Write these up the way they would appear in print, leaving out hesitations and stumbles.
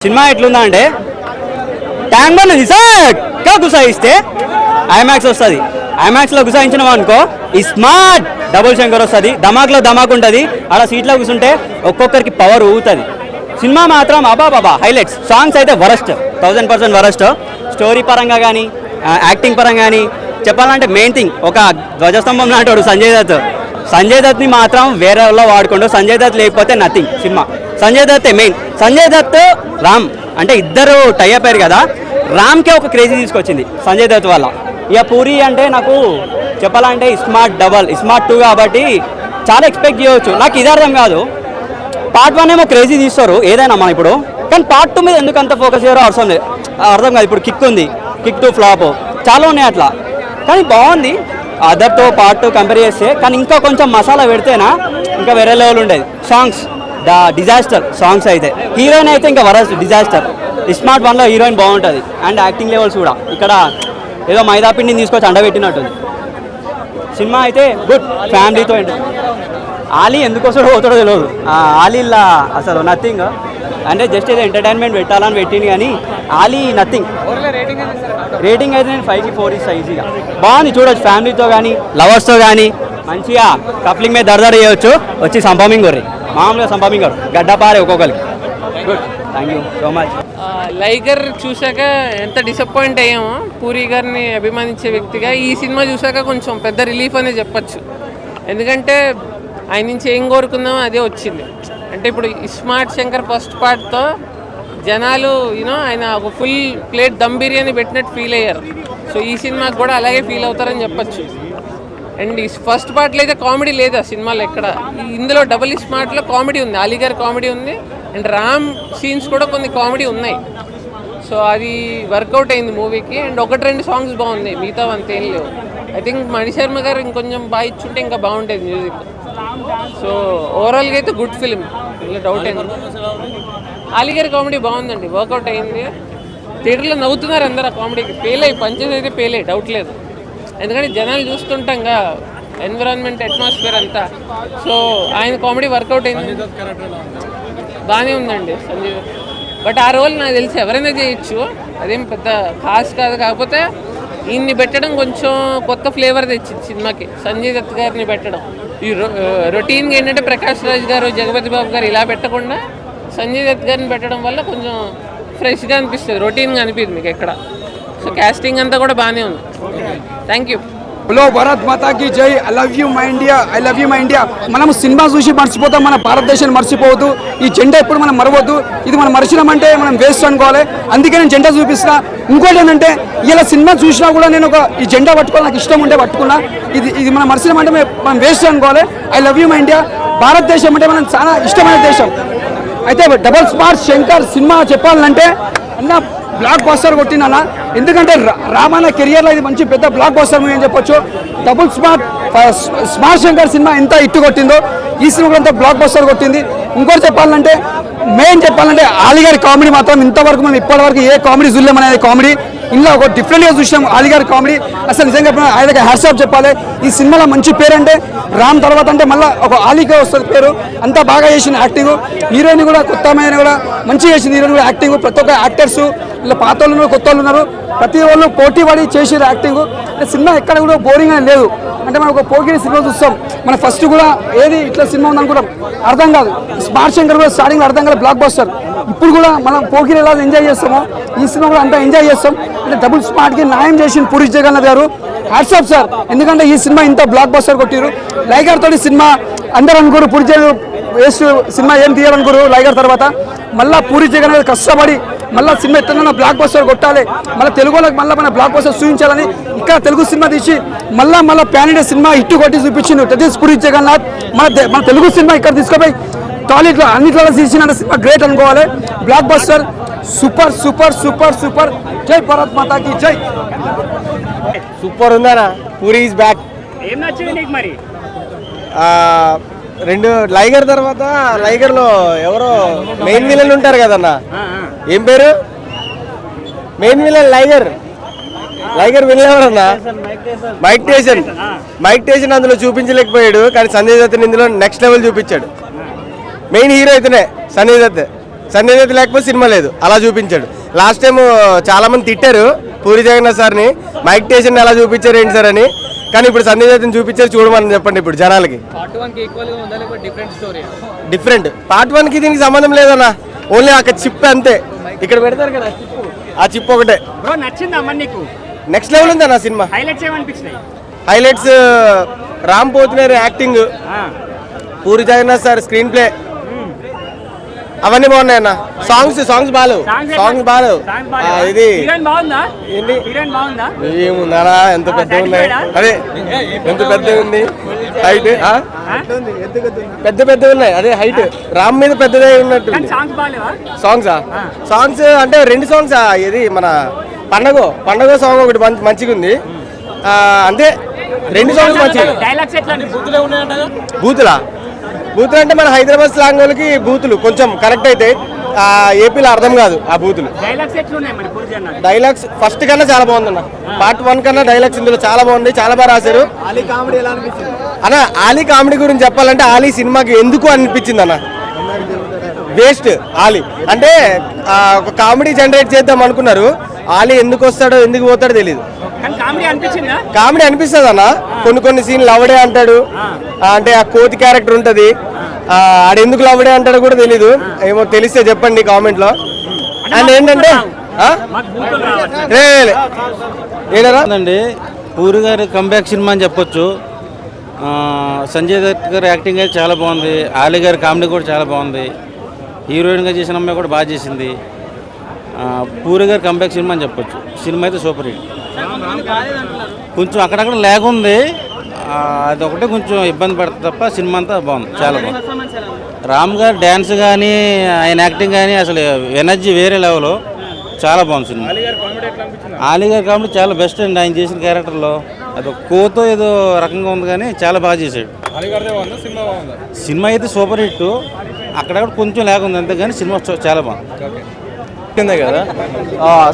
Cinema ఎట్లుందా అంటే tank bund నిజంగా గుసాయిస్తే IMAX వస్తుంది. ఐమాక్స్లో గుసాయించినాం అనుకో ఈ స్మార్ట్ డబుల్ శంకర్ వస్తుంది. ధమాక్లో ధమాక్ ఉంటుంది. ఆడ సీట్లో కూర్చుంటే ఒక్కొక్కరికి పవర్ ఊగుతుంది. సినిమా మాత్రం అబాబాబా హైలైట్స్. సాంగ్స్ అయితే వరస్ట్, 1000% వరస్ట్. స్టోరీ పరంగా కానీ యాక్టింగ్ పరంగా కానీ చెప్పాలంటే మెయిన్ థింగ్ ఒక ధ్వజస్తంభం లాంటి సంజయ్ దత్ని మాత్రం వేరే వాళ్ళ వాడుకుంటూ సంజయ్ దత్ లేకపోతే nothing cinema. Sanjay Dutt main. Sanjay Dutt Ram అంటే ఇద్దరు టై అయిపోయారు కదా. రామ్కే ఒక క్రేజీ తీసుకొచ్చింది సంజయ్ దత్ వల్ల. ఇక పూరి అంటే నాకు చెప్పాలంటే స్మార్ట్ 2 కాబట్టి చాలా ఎక్స్పెక్ట్ చేయవచ్చు. నాకు ఇది అర్థం కాదు. పార్ట్ 1 ఏమో క్రేజీ తీస్తారు ఏదైనా మనం ఇప్పుడు, కానీ పార్ట్ 2 మీద ఎందుకు అంత ఫోకస్ చేయరో అర్థం కాదు. ఇప్పుడు కిక్ ఉంది, కిక్ 2 ఫ్లాప్ చాలా ఉన్నాయి అట్లా, కానీ బాగుంది. అదర్తో పార్ట్ 2 కంపేర్ చేస్తే కానీ ఇంకా కొంచెం మసాలా పెడితేనా ఇంకా వేరే లెవెల్ ఉండేది. సాంగ్స్ డిజాస్టర్ సాంగ్స్ అయితే. హీరోయిన్ అయితే ఇంకా వరస్ట్ డిజాస్టర్. స్మార్ట్ 1లో హీరోయిన్ బాగుంటుంది అండ్ యాక్టింగ్ లెవెల్స్ కూడా ఇక్కడ ఏదో మైదా పిండిని తీసుకొచ్చి అండబెట్టినట్టుంది. సినిమా అయితే గుడ్, ఫ్యామిలీతో ఆలీ ఎందుకోసం పోతాడో తెలియదు. ఆలీలా అసలు నథింగ్, అంటే జస్ట్ ఏదో ఎంటర్టైన్మెంట్ పెట్టాలని పెట్టింది కానీ ఆలీ నథింగ్. రేటింగ్ అయితే నేను 5కి 4 ఇస్తా ఈజీగా. బాగుంది, చూడొచ్చు ఫ్యామిలీతో కానీ లవర్స్తో కానీ మంచిగా కప్లింగ్ మీద దరదర చేయవచ్చు. వచ్చి సంపమింగ్ కొర్రి మామూలుగా సంపమింగ్ కొరు గడ్డపారే ఒక్కొక్కరికి. Good, thank you so much. Liger చూశాక ఎంత డిసప్పాయింట్ అయ్యామో పూరి గారిని అభిమానించే వ్యక్తిగా ఈ సినిమా చూశాక కొంచెం పెద్ద రిలీఫ్ అనే చెప్పచ్చు. ఎందుకంటే ఆయన నుంచి ఏం కోరుకుందామో అదే వచ్చింది. అంటే ఇప్పుడు స్మార్ట్ శంకర్ ఫస్ట్ పార్ట్తో జనాలు ఆయన ఒక ఫుల్ ప్లేట్ దమ్ బిర్యానీ పెట్టినట్టు ఫీల్ అయ్యారు. సో ఈ సినిమాకి కూడా అలాగే ఫీల్ అవుతారని చెప్పచ్చు. అండ్ ఈ ఫస్ట్ పార్ట్లో అయితే కామెడీ లేదు ఆ సినిమాలో ఎక్కడ. ఇందులో డబుల్ స్మార్ట్లో కామెడీ ఉంది, అలీగారి కామెడీ ఉంది అండ్ రామ్ సీన్స్ కూడా కొన్ని కామెడీ ఉన్నాయి. సో అది వర్కౌట్ అయింది మూవీకి. అండ్ 1-2 సాంగ్స్ బాగుంది, మిగతా అంతేం లేవు. ఐ థింక్ మణిశర్మ గారు ఇంకొంచెం బాగా ఇచ్చుంటే ఇంకా బాగుంటుంది మ్యూజిక్. సో ఓవరాల్గా అయితే గుడ్ ఫిలిం, ఇలా డౌట్ అయింది. అలీగారి కామెడీ బాగుందండి, వర్కౌట్ అయింది. థియేటర్లో నవ్వుతున్నారు అందరూ ఆ కామెడీకి. పేలే పంచెస్ అయితే పేలే, డౌట్ లేదు. ఎందుకంటే జనాలు చూస్తుంటాంగా ఎన్విరాన్మెంట్ అట్మాస్ఫియర్ అంతా. సో ఆయన కామెడీ వర్కౌట్ అయింది, బాగానే ఉందండి సంజయ్. బట్ ఆ రోల్ నాకు తెలిసి ఎవరైనా చేయొచ్చు, అదేం పెద్ద ఖాస్ కాదు. కాకపోతే ఈయన్ని పెట్టడం కొంచెం కొత్త ఫ్లేవర్ తెచ్చింది సినిమాకి, సంజయ్ దత్ గారిని పెట్టడం. ఈ రొటీన్గా ఏంటంటే ప్రకాష్ రాజ్ గారు, జగపతి బాబు గారు ఇలా పెట్టకుండా సంజయ్ దత్ గారిని పెట్టడం వల్ల కొంచెం ఫ్రెష్గా అనిపిస్తుంది, రొటీన్గా అనిపిస్తుంది మీకు ఎక్కడ. సో క్యాస్టింగ్ అంతా కూడా బాగానే ఉంది. Thank you. హలో, భారత్ మాతాకి జై. I love you my India. మనం సినిమా చూసి మర్చిపోతాం, మన భారతదేశాన్ని మర్చిపోవద్దు. ఈ జెండా ఎప్పుడు మనం మరవద్దు. ఇది మనం మరిచినామంటే మనం వేస్ట్ అనుకోవాలి. అందుకే నేను జెండా చూపిస్తున్నా. ఇంకోటి ఏంటంటే ఇలా సినిమా చూసినా కూడా నేను ఈ జెండా పట్టుకోవాలి, నాకు ఇష్టం ఉంటే పట్టుకున్నా. ఇది మనం మరిచినామంటే మనం వేస్ట్ అనుకోవాలి. I love you my India. భారతదేశం అంటే మనం చాలా ఇష్టమైన దేశం. అయితే డబుల్ స్మార్ట్ శంకర్ సినిమా చెప్పాలంటే అన్న బ్లాక్ బస్టర్ కొట్టిందన్న. ఎందుకంటే రామాయణ కెరియర్లో ఇది మంచి పెద్ద బ్లాక్ బస్టర్ మూవీ అని చెప్పొచ్చు. డబుల్ స్మార్ట్ శంకర్ సినిమా ఎంత ఇట్టు కొట్టిందో ఈ సినిమా కూడా అంత బ్లాక్ బస్టర్ కొట్టింది. ఇంకోటి చెప్పాలంటే మెయిన్ చెప్పాలంటే అలీగారి కామెడీ మాత్రం ఇంతవరకు మనం ఇప్పటివరకు ఏ కామెడీ చూడలేమనేది కామెడీ. ఇందులో ఒక డిఫరెంట్గా చూసాం అలీగారి కామెడీ. అసలు నిజంగా ఆయనకి హ్యాట్స్ ఆఫ్ చెప్పాలి. ఈ సినిమాలో మంచి పేరు అంటే రామ్ తర్వాత అంటే మళ్ళీ ఒక అలీగా వస్తుంది పేరు. అంతా బాగా చేసిన యాక్టింగ్. హీరోయిన్ కూడా కొత్త అమ్మాయిని కూడా మంచిగా చేసింది. హీరోయిన్ కూడా యాక్టింగ్. ప్రతి ఒక్క యాక్టర్స్ ఇలా పాత వాళ్ళు ఉన్నారు, కొత్త వాళ్ళు ఉన్నారు, ప్రతి వాళ్ళు పోటీ పడి చేసేది యాక్టింగ్. సినిమా ఎక్కడ కూడా బోరింగ్ అని లేదు. అంటే మనం ఒక పోకిరి సినిమా చూస్తాం, మన ఫస్ట్ కూడా ఏది ఇట్లా సినిమా ఉందనుకుంటాం, అర్థం కాదు. స్మార్ట్ శంకర్ కూడా స్టార్టింగ్ అర్థం కాదు, బ్లాక్ బస్టర్. ఇప్పుడు కూడా మనం పోకిరి ఎలా ఎంజాయ్ చేస్తామో ఈ సినిమా కూడా అంతా ఎంజాయ్ చేస్తాం. అంటే డబుల్ స్మార్ట్కి న్యాయం చేసిన పూరి జగన్నాథ్ గారు హ్యాట్స్ ఆఫ్ సార్. ఎందుకంటే ఈ సినిమా ఇంత బ్లాక్ బస్టర్ కొట్టిరు. లైగర్ తోటి సినిమా అందరూ అనుకోరు పూరి జగన్ వేస్ట్ సినిమా ఏం తీయాలనుకోరు. లైగర్ తర్వాత మళ్ళీ పూరి జగన్నాథ్ కష్టపడి మళ్ళీ సినిమా ఎత్తన బ్లాక్ బస్టర్ కొట్టాలి, మళ్ళీ తెలుగు వాళ్ళకి మళ్ళీ మన బ్లాక్ బస్టర్ చూపించాలని ఇక్కడ తెలుగు సినిమా తీసి మళ్ళీ ప్యాన్ ఇండియా సినిమా హిట్ కొట్టి చూపించింది దట్ పూరి జగన్నాథ్. మన తెలుగు సినిమా ఇక్కడ తీసుకుపోయి టాలీవుడ్లో అన్నిట్లో తీసిన సినిమా గ్రేట్ అనుకోవాలి. Blockbuster super super super super. జై భారత్ మాతాకి జై. సూపర్ ఉందనా. Puri is back. ఏం నచ్చింది నీకు మరి? 2 లైగర్ తర్వాత లైగర్లో ఎవరో మెయిన్ విలన్ ఉంటారు కదన్నా, ఏం పేరు మెయిన్ విలన్? లైగర్ విలన్ ఎవరన్నా? మైక్ టేసన్ అందులో చూపించలేకపోయాడు, కానీ సంజయ్ దత్ ఇందులో నెక్స్ట్ లెవెల్ చూపించాడు. మెయిన్ హీరో అయితేనే సంజయ్ దత్. సంజయ్ దత్ లేకపోతే సినిమా లేదు, అలా చూపించాడు. లాస్ట్ టైం చాలా మంది తిట్టారు పూరి జగన్నాథ్ సార్ని, మైక్ టేషన్ ఎలా చూపించారు ఏంటి సార్ అని. కానీ ఇప్పుడు సంజయ్ దత్ని చూపించారు, చూడమని చెప్పండి ఇప్పుడు జనాలకి. డిఫరెంట్. పార్ట్ 1కి దీనికి సంబంధం లేదన్న, ఓన్లీ అక్కడ చిప్ అంతే. ఇక్కడ పెడతారు కదా చిప్పు, ఆ చిప్ ఒకటే. నెక్స్ట్ లెవెల్ ఉంది అన్న సినిమా. Highlights Ram Pothineni acting, Puri Jagannadh sir screenplay, అవన్నీ బాగున్నాయి అన్న. సాంగ్స్ బాగాలేవు. ఇది ఏంటి ఏముందా, ఎంత పెద్ద ఉన్నాయి, అదే ఎంత పెద్ద ఉంది హైట్, పెద్ద ఉన్నాయి, అదే హైట్ రామ్ మీద పెద్దదే ఉన్నట్టు. సాంగ్స్ అంటే 2 సాంగ్స్, ఇది మన పండగ సాంగ్ ఒకటి మంచిగా ఉంది అంటే 2 సాంగ్స్ మంచిగా. బూతులు అంటే మన హైదరాబాద్ స్లాంగ్ వాళ్ళకి బూతులు కొంచెం కరెక్ట్ అయితే, ఏపీలో అర్థం కాదు ఆ బూతులు. డైలాగ్స్ ఫస్ట్ కన్నా చాలా బాగుందన్న, పార్ట్ 1 కన్నా డైలాగ్స్ ఇందులో చాలా బాగుంది, చాలా బాగా రాశారు. అన్న ఆలీ కామెడీ గురించి చెప్పాలంటే, ఆలీ సినిమాకి ఎందుకు అనిపించింది అన్న, వేస్ట్. ఆలీ అంటే ఒక కామెడీ జనరేట్ చేద్దాం అనుకున్నారు, ఆలీ ఎందుకు వస్తాడో ఎందుకు పోతాడో తెలియదు. కామెడీ అనిపిస్తుంది అన్న, కొన్ని సీన్లు లవడే అంటాడు, అంటే ఆ కోతి క్యారెక్టర్ ఉంటుంది, ఆడెందుకు లవడే అంటాడో కూడా తెలీదు. ఏమో తెలిస్తే చెప్పండి కామెంట్ లో. అండ్ ఏంటంటే అండి పూరి గారి కంబ్యాక్ సినిమా అని చెప్పొచ్చు. సంజయ్ దత్ గారి యాక్టింగ్ అయితే చాలా బాగుంది, ఆలీ గారి కామెడీ కూడా చాలా బాగుంది, హీరోయిన్గా చేసిన అమ్మాయి కూడా బాగా చేసింది. పూరి గారి కంబ్యాక్ సినిమా అని చెప్పొచ్చు. సినిమా అయితే సూపర్ హిట్. కొంచెం అక్కడక్కడ ల్యాగ్ ఉంది, అదొకటే కొంచెం ఇబ్బంది పడుతుంది తప్ప సినిమా అంతా బాగుంది, చాలా బాగుంది. రామ్ గారు డ్యాన్స్ కానీ ఆయన యాక్టింగ్ కానీ అసలు ఎనర్జీ వేరే లెవెల్, చాలా బాగుంది సినిమా. ఆలీ గారి కామెడీ చాలా బెస్ట్ అండి, ఆయన చేసిన క్యారెక్టర్లో అది కోతో ఏదో రకంగా ఉంది కానీ చాలా బాగా చేశాడు. సినిమా అయితే సూపర్ హిట్, అక్కడక్కడ కొంచెం ల్యాగ్ ఉంది అంతే కానీ సినిమా చాలా బాగుంది. కదా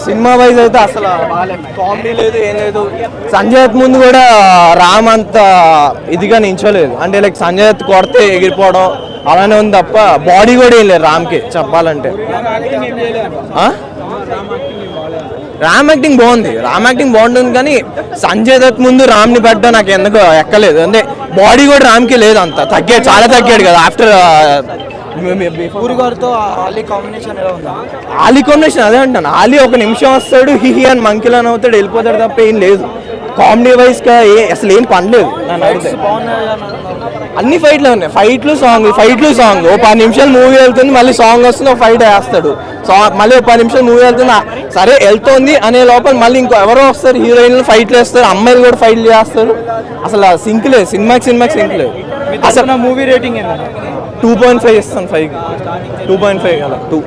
సినిమా వైజ్ అయితే అసలు కామెడీ లేదు, ఏం లేదు. సంజయ్ దత్ ముందు కూడా రామ్ అంత ఇదిగా నించోలేదు, అంటే లైక్ సంజయ్ దత్ కొడితే ఎగిరిపోవడం అలానే ఉంది తప్ప బాడీ కూడా ఏం లేదు రామ్కి చెప్పాలంటే. రామ్ యాక్టింగ్ బాగుంటుంది కానీ సంజయ్ దత్ ముందు రామ్ని పెట్టడం నాకు ఎందుకు ఎక్కలేదు. అంటే బాడీ కూడా రామ్కి లేదు, అంత తగ్గాడు, చాలా తగ్గాడు కదా ఆఫ్టర్. పూరి గారితో ఆలీ కాంబినేషన్ ఎలా ఉంది? ఆలీ కాంబినేషన్ అదే అంటాను, ఆలీ ఒక నిమిషం వస్తాడు హిహి అని మంకిలని అవుతాడు వెళ్ళిపోతాడు తప్ప ఏం లేదు. కామెడీ వైజ్గా అసలు ఏం పనిలేదు. అన్ని ఫైట్లు ఉన్నాయి, ఫైట్లు సాంగ్. ఓ 10 నిమిషాలు మూవీ వెళ్తుంది, మళ్ళీ సాంగ్ వస్తుంది, ఒక ఫైట్ వేస్తాడు. మళ్ళీ ఒక 10 నిమిషాలు మూవీ వెళ్తుంది, సరే వెళ్తుంది అనే లోపల మళ్ళీ ఇంకో ఎవరో వస్తారు, హీరోయిన్లు ఫైట్లు వేస్తారు, అమ్మాయిలు కూడా ఫైట్లు చేస్తారు. అసలు సింక్ లేదు, సినిమాకి సింక్ లేదు. అసలు మూవీ రేటింగ్ 2.5 ఇస్తాను, 5 2.5 అలా 2.